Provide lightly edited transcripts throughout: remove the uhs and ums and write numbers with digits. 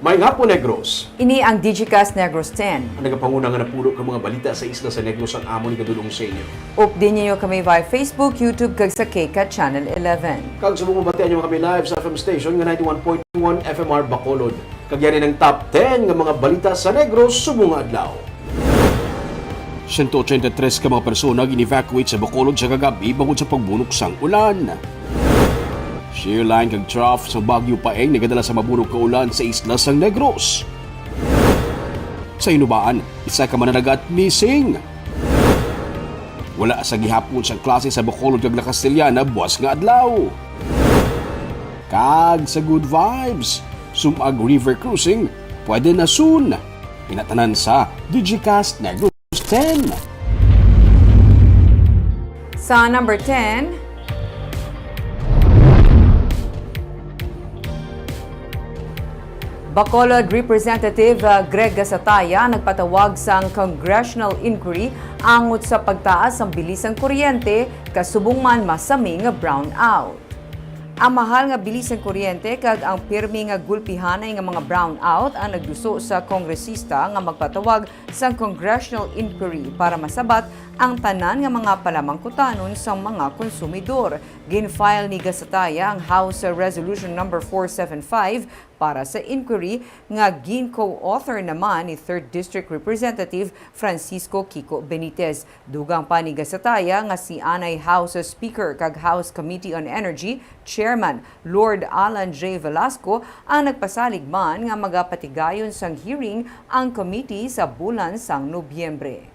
May nga po, Negros. Ini ang Digicast Negros 10. Ang nagapanguna nga napulo ka mga balita sa isla sa Negros ang amo ni kadulong sa inyo. Update niyo kami via Facebook, YouTube, kag sa KCAT Channel 11. Kag sa mga batian nyo kami live sa FM station nga 91.1 FMR Bacolod. Kagyari ng top 10 nga mga balita sa Negros subong adlaw. 183 ka mga persona gin-evacuate sa Bacolod sa kagabi bangod sa pagbunok sang ulan. Shear line kag trough sa Baguio Paeng nagadala sa mabunok ka ulan sa isla sang Negros. Sa Inubaan, isa ka mananagat missing. Wala sa gihapon sa klase sa Bacolod kag La Castellana buwas nga adlaw. Kag sa good vibes, sumag river cruising, pwede na soon. Pinatanan sa Digicast Negros 10. Sa number 10, Bacolod Representative Greg Gasataya nagpatawag sang congressional inquiry angot sa pagtaas ng bilis ng kuryente kasubong man masaming nga brownout. Ang mahal nga bilis ng kuryente kag ang pirmi nga gulpihanay nga mga brownout ang nagduso sa kongresista nga magpatawag sa congressional inquiry para masabat ang tanan nga mga palamangkutanon sa mga konsumidor. Gin-file ni Gasataya ang House Resolution number 475 para sa inquiry nga gin-co-author naman ni 3rd District Representative Francisco Kiko Benitez. Dugang pa ni Gasataya nga si Anay House Speaker kag House Committee on Energy Chairman Lord Alan J. Velasco ang nagpasalig man nga magapatigayon sang hearing ang committee sa bulan sang Nobyembre.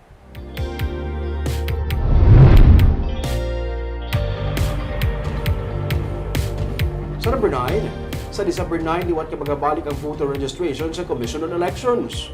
Sa number 9, sa December 9, liwat ka magabalik ang voter registration sa Commission on Elections.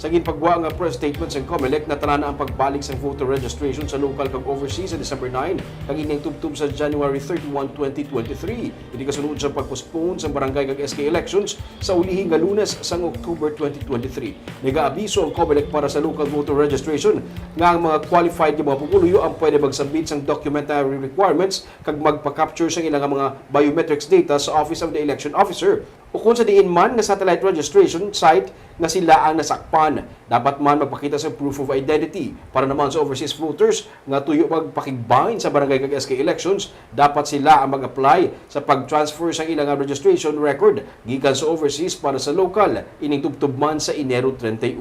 Sa ginpagwa nga press statement sa COMELEC na tanan ang pagbalik sa voter registration sa local kag overseas sa December 9 kag ining tubtub sa January 31, 2023. Hindi kasunod sa pagpostpone sa barangay kag SK elections sa ulihing nga Lunes sang October 2023. Nagaabiso ang COMELEC para sa local voter registration nga ang mga qualified nga mga pupuluyo ang pwede magsubmit sang documentary requirements kag magpa-capture sa ilang mga biometrics data sa Office of the Election Officer. O kung sa diin man nga satellite registration site na sila ang nasakpan, dapat man magpakita sa proof of identity. Para naman sa overseas voters nga tuyo magpakigbahin sa barangay kag SK elections, dapat sila ang mag-apply sa pag-transfer sa ilang registration record gikan sa overseas para sa local ining tubtub man sa Enero 31.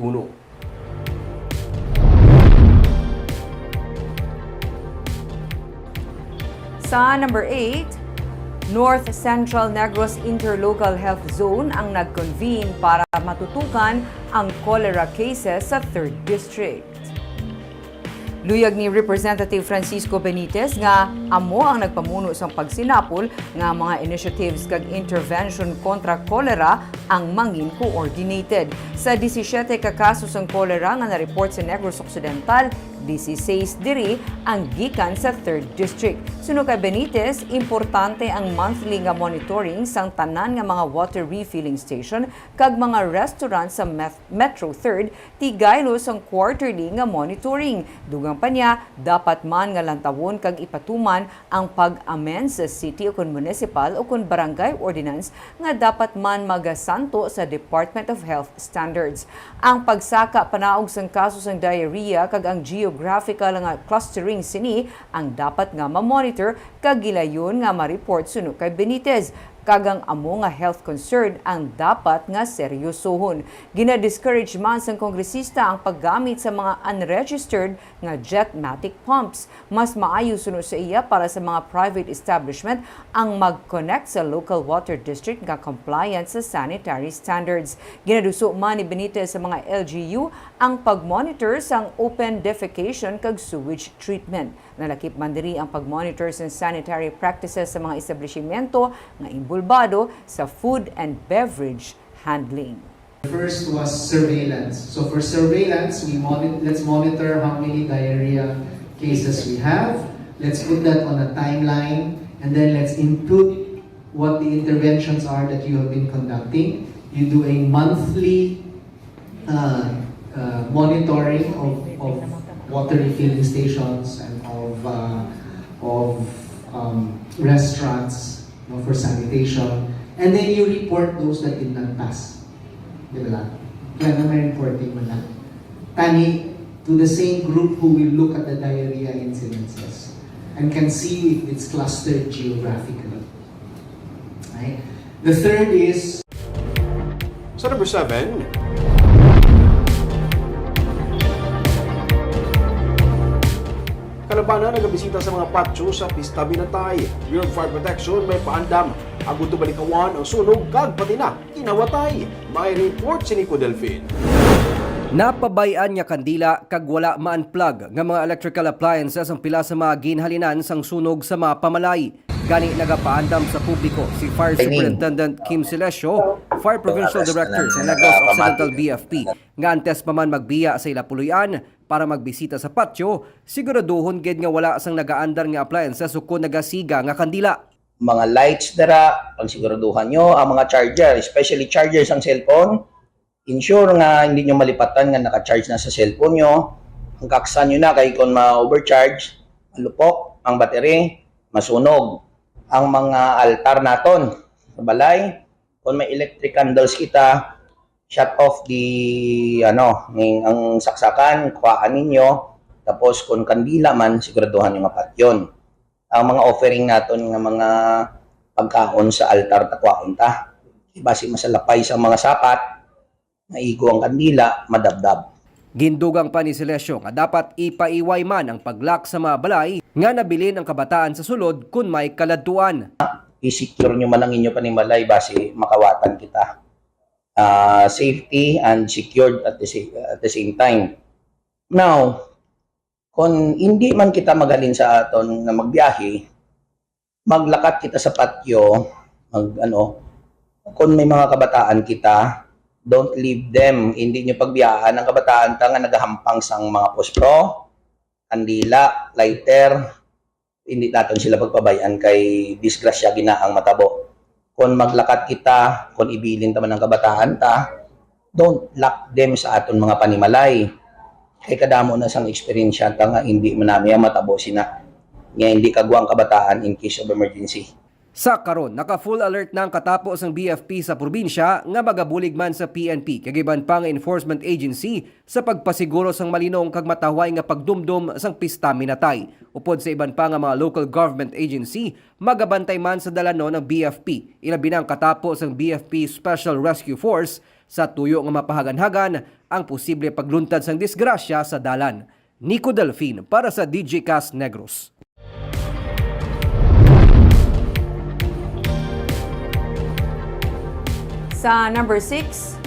Sa number 8, North Central Negros Interlocal Health Zone ang nag-convene para matutukan ang cholera cases sa 3rd District. Luyag ni Representative Francisco Benitez nga amo ang nagpamuno sa pagsinapol nga mga initiatives kag intervention kontra cholera ang mangin coordinated. Sa 17 ka kaso ng cholera nga na-report sa Negros Occidental, 16 diri ang gikan sa 3rd District. Suno kay Benitez, importante ang monthly nga monitoring sang tanan nga mga water refilling station kag mga restaurant sa Metro 3rd tigaylo sang quarterly nga monitoring. Dugang pa niya, dapat man nga lantawon kag ipatuman ang pag-amend sa city o kun municipal o kun barangay ordinance nga dapat man magasanto sa Department of Health Standards. Ang pagsaka panaog sang kaso sang diarrhea kag ang geographical nga clustering sini ang dapat nga ma-monitor kag gilayon nga ma-report suno kay Benitez. Kagang amo nga health concern ang dapat nga seryosohon. Gina-discourage man sang kongresista ang paggamit sa mga unregistered nga jetmatic pumps. Mas maayo suno sa iya para sa mga private establishment ang mag-connect sa local water district nga compliant sa sanitary standards. Ginaduso man ni Benitez sa mga LGU ang pag-monitor sang open defecation kag sewage treatment. Nalakip man diri ang pag-monitor sa sanitary practices sa mga establishmento nga imbulbado sa food and beverage handling. First was surveillance. So for surveillance, let's monitor how many diarrhea cases we have. Let's put that on a timeline, and then let's input what the interventions are that you have been conducting. You do a monthly monitoring of water refilling stations and of restaurants for sanitation. And then you report those that did not pass. Di ba lang? Kaya na may reporting mo lang. Tani, to the same group who will look at the diarrhea incidences and can see if it's clustered geographically. Right? The third is Sa number 7, Kalabana nagabisita sa mga patio sa Pista Binatay. Bureau of Fire Protection may paandam. Aguto balikawan ang sunog kag pati na kinawatay. May report si Nico Delfin. Napabayan niya kandila kag wala ma-unplug nga mga electrical appliances ang pila sa mga ginhalinan sang sunog sa mga pamalay. Gani nagapaandam sa publiko si Fire Superintendent Kim Silesio, Fire Provincial Director sa Negros Occidental BFP, nga antes pa man magbiya sa ila puluyan para magbisita sa patio, siguraduhon gid nga wala sang nagaandar nga appliances o kung nagasiga nga kandila. Mga lights dara, pagsiguraduhan nyo, ang mga charger, especially chargers ang cellphone, ensure nga hindi nyo malipatan nga naka-charge na sa cellphone nyo. Ang kaksan nyo na kay kung ma-overcharge, malupok ang battery, masunog. Ang mga altar naton sa balay, kung may electric candles kita, shut off ang saksakan, kuhaan ninyo, tapos kung kandila man, siguraduhan nyo nga patyon. Ang mga offering naton nga mga pagkaon sa altar takwaon ta. Basi masalapay sa mga sapat, maigo ang kandila, madabdab. Gindugang pa ni Silesio nga dapat ipaiway man ang paglak sa mga balay nga nabilin ang kabataan sa sulod kung may kaladtuan. I-secure nyo man ang inyo panimalay basi makawatan kita. Safety and secured at the same time. Now, kung hindi man kita magalin sa aton na magbiyahe, maglakat kita sa patio, kung may mga kabataan kita, don't leave them. Hindi nyo pagbiyahan ang kabataan ta nga nagahampang sang mga pospro, kandila, lighter. Hindi natin sila pagpabayaan kay disgrasya ginaang matabo. Kung maglakat kita, kung ibilin taman ng kabataan ta, don't lock them sa aton mga panimalay. Kay kadamo na sang experience ta nga hindi manami matabo sina. Nga hindi kagwang kabataan in case of emergency. Sa karon, naka-full alert na ang katapos ang BFP sa probinsya nga magabulig man sa PNP kagiban pa nga enforcement agency sa pagpasiguro sang malinong kag mataway nga pagdumdum sang Pista Binatay. Upod sa iban pa nga mga local government agency, magabantay man sa dalanon ng BFP. Ilabi na ang katapos ang BFP Special Rescue Force sa tuyo nga mapahagan-hagan ang posible pagluntad sang disgrasya sa dalan. Nico Delfin para sa DJ Cast Negros. Sa number 6,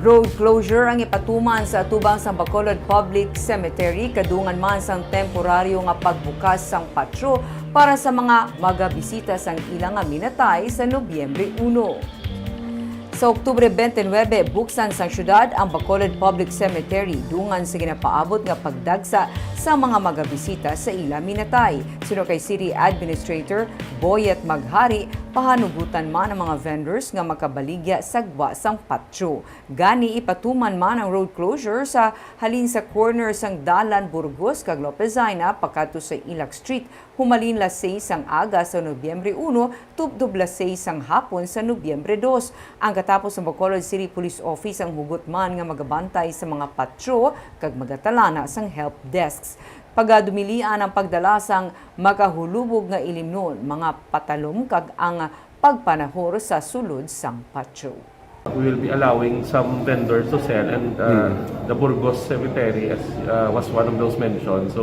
road closure ang ipatuman sa atubang sang Bacolod Public Cemetery kadungan man sang temporaryo nga pagbukas sang patio para sa mga magabisita sang ilang nga minatay sa Nobyembre 1. Sa Oktubre 29, buksan sang syudad ang Bacolod Public Cemetery dungan sa ginapaabot nga pagdagsa sa mga magabisita sa ila minatay. Sino kay City Administrator Boyet Maghari, pahanugutan man ang mga vendors nga makabaligya sagwa sang patio. Gani ipatuman man ang road closure sa halin sa corner sang Dalan Burgos kag Lopezina pakato sa Ilac Street humalin las 6 sang aga sa Nobyembre 1 tubdob las 6 sang hapon sa Nobyembre 2. Ang katapos ng Bacolod City Police Office ang hugot man nga magabantay sa mga patio kag magatalana sang help desks. Pagadumilian ang pagdalasang makahulubog nga ilimnon, mga patalom kag ang pagpanahor sa sulod sang patio. We will be allowing some vendors to sell and the Burgos Cemetery was one of those mentioned. So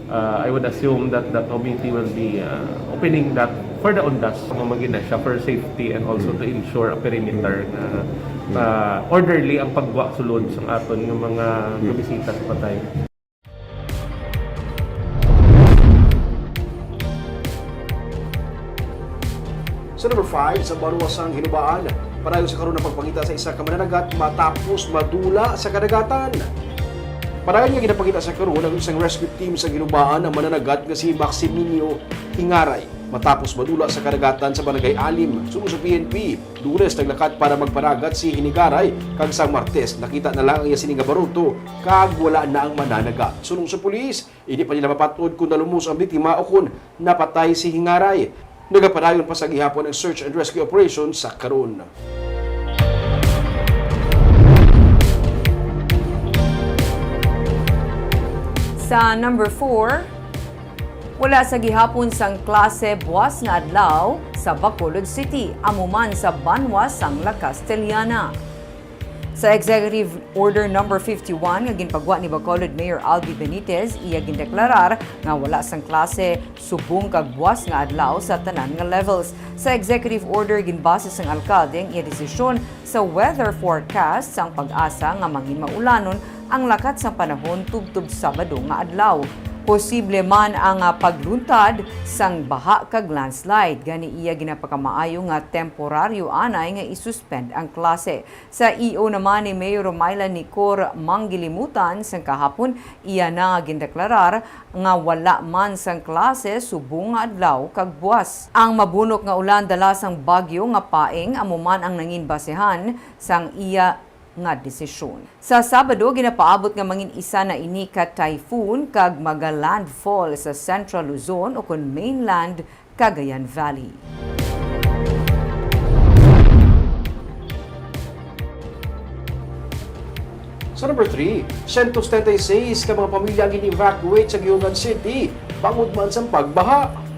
I would assume that the committee will be opening that for the undas magina siya for safety and also to ensure a perimeter na orderly ang pagwa sulod sa aton ng mga bisita sa patay. Sa number 5, sa Baruasang Hinubaan, parayo sa karon ng pagpangita sa isa ka mananagat matapos madula sa kadagatan. Parayon nga ginapakita sa karon ng isang rescue team sa Hinubaan ang mananagat nga si Maximinio Hingaray matapos madula sa kadagatan sa Barangay Alim. Sunod sa PNP, Lunes naglakad para magpanagat si Hingaray kag sang Martes nakita na lang ang iya sininga baruto kag wala na ang mananagat. Sunod sa pulis, hindi pa nila mapatod kung nalumos ang biktima o kung napatay si Hingaray. Nagapadayon pa sa gihapon ang search and rescue operation sa karon. Sa number 4, wala sa gihapon sang klase buwas nga adlaw sa Bacolod City, amuman sa Banwas sang La Castellana. Sa Executive Order number 51 nga ginpagwa ni Bacolod Mayor Albi Benitez, iya gindeklarar nga wala sang klase subong kag buwas nga adlaw sa tanan nga levels. Sa Executive Order ginbase sang alkalde ang iya desisyon sa weather forecast sang pag-asa nga mangin maulanon ang lakat sa panahon tubtub Sabado nga adlaw. Posible man ang pagluntad sang baha kag landslide. Gani iya ginapakamaayo nga temporaryo anay nga isuspend ang klase. Sa EO naman ni Mayor Romayla Nicor Manggilimutan sang kahapon, iya na gindeklarar nga wala man sang klase subong nga adlaw kag buwas. Ang mabunok nga ulan dala sang bagyo nga paeng amuman ang nangin basehan sang iya nga desisyon. Sa Sabado, ginapaabot nga mangin isa na ini ka typhoon kag maga-landfall sa Central Luzon o kun mainland Cagayan Valley. Sa number 3, 136 ka mga pamilya ang in-evacuate sa Giungan City bangod man sa pagbaha.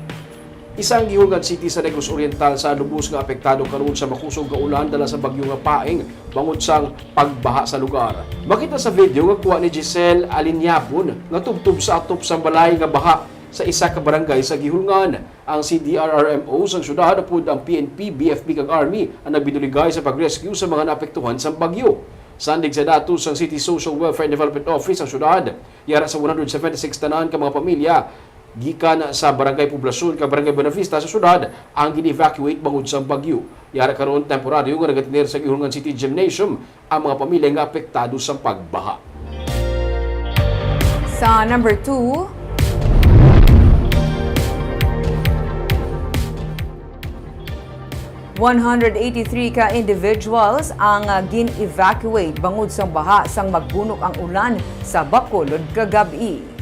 Isang Giungan City sa Negros Oriental sa lubos nga apektado karon sa makusog nga ulan dala sa bagyo nga paeng bangod sang pagbaha sa lugar. Makita sa video nga kuha ni Giselle Alinyapon nga tubtub sa atop sa balay nga baha sa isa ka barangay sa Gihulngan. Ang CDRRMO sang syudad apod ang PNP, BFP kag Army ang nagbinuligay sa pag-rescue sa mga naapektuhan sa bagyo. Sandig sa datos ang City Social Welfare and Development Office ang syudad, yara sa 176 tanan ka mga pamilya gikan sa barangay Poblasyon kag barangay Buenavista sa syudad ang gin-evacuate bangod sa bagyo. Yara karon temporaryo nga nagatinir sa Gihulngan City Gymnasium ang mga pamilya nga apektado sa pagbaha. Sa number 2, $183 ka individuals ang gin-evacuate bangod sang baha sang magbunok ang ulan sa Bacolod kagabi.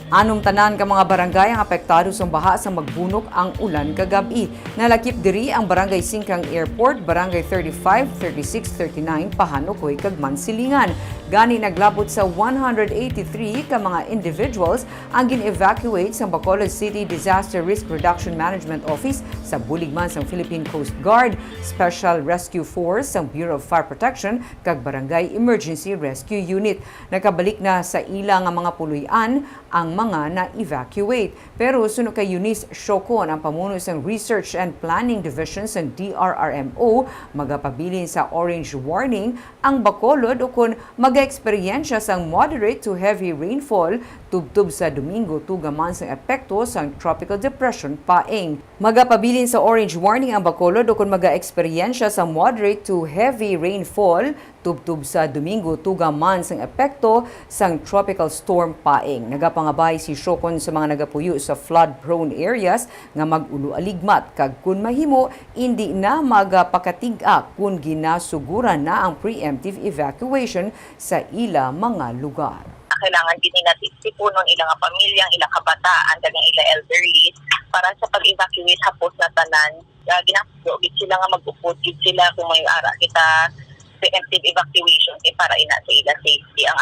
Anong tanan ka mga barangay ang apektado sa baha sa magbunok ang ulan kagabi. Nalakip diri ang Barangay Singkang Airport, Barangay 35, 36, 39, Pahanokoy kag Mansilingan. Gani naglabot sa 183 ka mga individuals ang gin-evacuate sa Bacolod City Disaster Risk Reduction Management Office sa buligman sang Philippine Coast Guard, Special Rescue Force sang Bureau of Fire Protection kag Barangay Emergency Rescue Unit. Nakabalik na sa ila nga mga puluyan ang mga na-evacuate. Pero suno kay Eunice Shocon, ang pamuno sa Research and Planning Division sa DRRMO, magapabilin sa orange warning ang Bacolod o kung mag-eksperyensya sang moderate to heavy rainfall tubtub sa Domingo tugaman sa epekto sang tropical depression paeng. Magapabilin sa orange warning ang Bacolod o kung mag-eksperyensya sa moderate to heavy rainfall tubtub sa Domingo tugaman sang epekto sang tropical storm paeng. Nagapangabay si Shocon sa mga nagapuyo sa flood-prone areas nga mag-ulo-aligmat kag kun mahimo hindi na magapakatig-ak kun ginasuguran na ang preemptive evacuation sa ila mga lugar. Kailangan din nila tipunon ilang pamilyang, ilang kabataan, kag ilang elderly para sa pag-evacuate hapos na tanan. Ginasugid sila nga mag-upod sila kung may ara kita preemptive evacuation para ina sa ila safety. Ang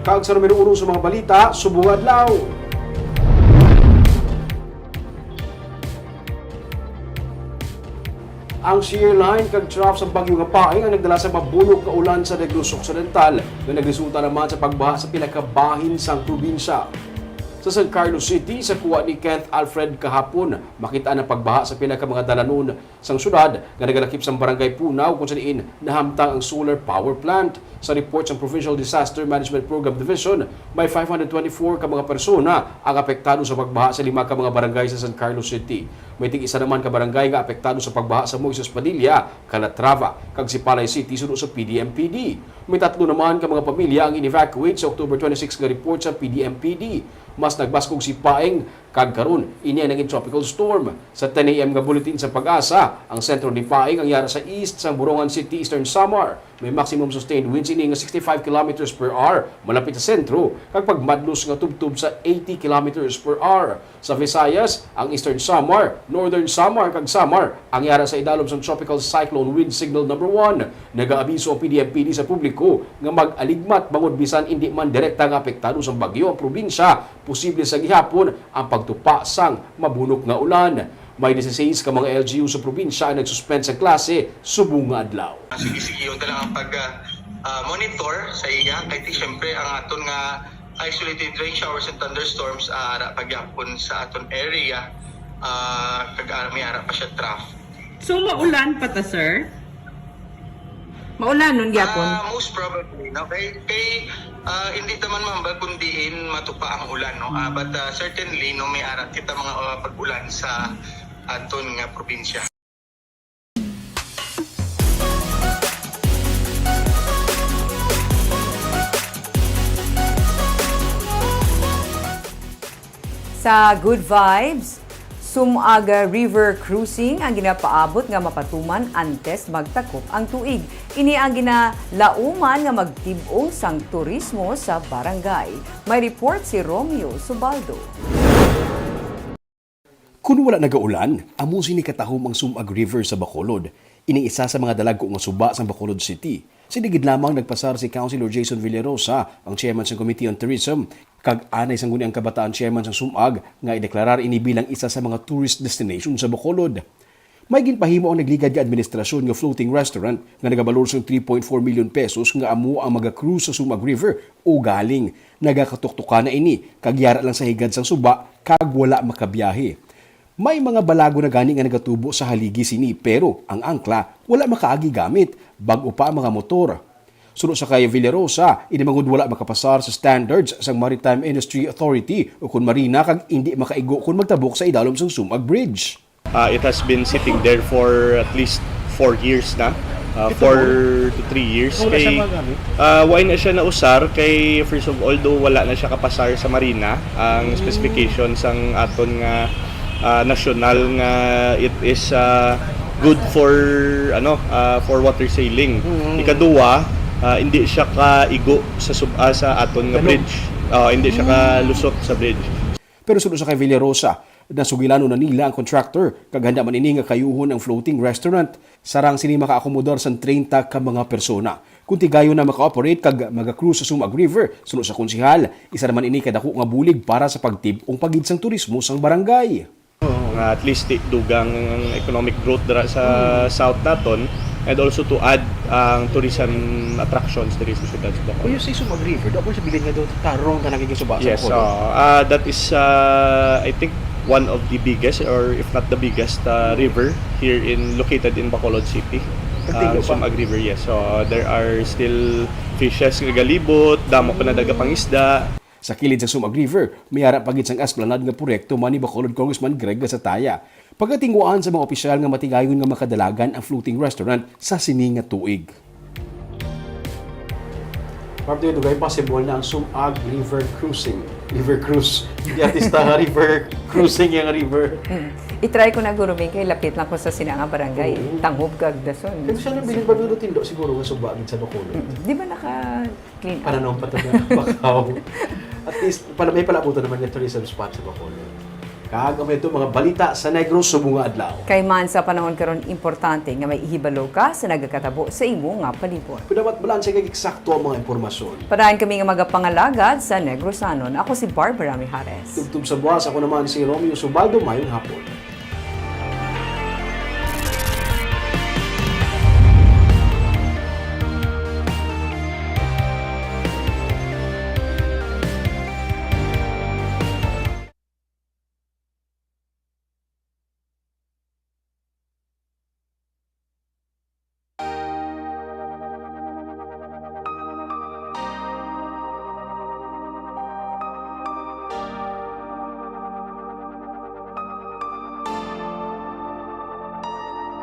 Kag sa numero 1 sa mga balita, subong adlaw. Ang shear line kag trough sa bagyo nga paeng ang nagdala sa mabulok nga ulan sa Negros Occidental nga nagresulta naman sa pagbaha sa pila ka bahin sang probinsya. Sa San Carlos City, sa kuha ni Kent Alfred kahapon, makita ang pagbaha sa pila ka mga dalanon sang syudad nga nagalakip sa barangay Punaw kung saan nahamtang ang solar power plant. Sa report ng Provincial Disaster Management Program Division, may 524 ka mga persona ang apektado sa pagbaha sa 5 ka mga barangay sa San Carlos City. May tig-isa naman ka barangay nga apektado sa pagbaha sa Moises Padilla, Calatrava, kag Sipalay City sunod sa PDMPD. May 3 naman ka mga pamilya ang in-evacuate sa October 26 nga report sa PDMPD. Mas nagbaskog si Paeng Kag karon, ini ang naging tropical storm. Sa 10 a.m. nga bulletin sa Pag-asa, ang sentro ni Paing ang yara sa east sa Borongan City, Eastern Samar. May maximum sustained winds ini nga 65 km per hour malapit sa sentro, kag pagmadlos nga tubtub sa 80 km per hour. Sa Visayas, ang Eastern Samar, Northern Samar kag Samar ang yara sa idalom sa tropical cyclone wind signal number 1. Nag-aabiso ang PDMPD sa publiko nga mag-aligmat bangod bisan hindi man direkta nga apektado sa bagyo ang probinsya, posible sa gihapon ang pagtupa sang mabunok nga ulan. May 16 ka mga LGU sa probinsya ang nagsuspend sa klase subong nga adlaw. Sige yun lang ang pag-monitor sa iya kay siyempre ang aton nga isolated rain showers and thunderstorms ara pagyapon sa aton area kag may ara pa siya trough. So maulan pa ta, sir? Maulan nun gyapon. Most probably no kay hindi naman mahambal kundiin matupa ang ulan no but certainly no may ara kita mga pag-ulan sa aton nga probinsya. Sa Good Vibes, Sumaga River Cruising ang ginapaabot nga mapatuman antes magtakop ang tuig. Ini ang ginalauman nga magtibong sang turismo sa barangay. May report si Romeo Subaldo. Kung wala nagaulan, amo sini katahom ang Sumag River sa Bacolod. Ini isa sa mga dalago nga suba sa Bacolod City. Sinigid lamang nagpasar si Councilor Jason Villarosa, ang chairman sa Committee on Tourism, kag anay sang guni ang kabataan chairman sa Sumag nga ideklarar ini bilang isa sa mga tourist destination sa Bacolod. May ginpahimo ang nagligad nga administrasyon nga floating restaurant nga nagabalor sa 3.4 million pesos nga amo ang maga-cruise sa Sumag River o galing. Nagakatuktuka na ini, kag yara lang sa higad sang suba kag wala makabiyahe. May mga balago na gani nga nagatubo sa haligi sini pero ang angkla wala makaagi gamit, bag-o pa ang mga motor. Sunod sa kay Villarosa, inimangod wala makapasar sa standards sa Maritime Industry Authority o kun marina kag hindi makaigo kung magtabok sa idalom sang Sumag Bridge. It has been sitting there for at least 4 years na. 4 to 3 years. Why na siya nausar kay first of all, though wala na siya kapasar sa marina, ang specifications ang aton nga national nga it is good for water sailing. Ikaduwa, hindi siya kaigo sa aton nga bridge. Hindi siya kalusot sa bridge. Pero sunod sa kay Villarosa, nasugilano na nila ang contractor kag handa man ini nga kayuhon ang floating restaurant. Sarang sini makaakomodar sa 30 ka mga persona. Kung tigayo na maka-operate kag maga-cruise sa Sumag River, sunod sa konsehal, isa naman ini kadako nga bulig para sa pagtib-ong pagidsang turismo sang barangay. At least dugang economic growth dira sa south naton and also to add ang tourism attractions diri sa siyudad sa Bacolod. Kung you say Sumag River, dapat sa bilin nga doon tarong na nagiging suba sa Yes, Bacolod. that is I think one of the biggest or if not the biggest river here located in Bacolod City. Sumag River, yes. So there are still fishes nga galibot, damo pa na daga pangisda. Sa kilid sa Sumag River, may harap pagit sang esplanade nga proyekto man ni Bacolod Congressman Greg Gasataya. Pagkatingwaan sa mga opisyal nga matigayon nga makadalagan ang floating restaurant sa sini nga tuig. Parte ito gay possible na ang Sumag River Cruising. River Cruise. Hindi artista nga river cruising yung river. I-try ko na guruming kay lapit lang ko sa sinanga barangay. Tanghob kag dason. Ito siya nang bilin pa doon tindo siguro nga subagin sa Bacolod. Di ba naka-clean up? Para naman pataga Bakaw. At least, may palabutan naman yung tourism spot sa Bacolod. Kaagam ito mga balita sa Negros subunga adlaw. Kay man sa panahon karon importante nga may ihibalo ka sa nagakatabo sa imo nga palibot. Dapat balanse kay eksakto ang mga impormasyon. Parahan kami nga magapangalagad sa Negrosanon. Ako si Barbara Mijares. Tugtog sa buwas, ako naman si Romeo Subaldo, mayong hapon.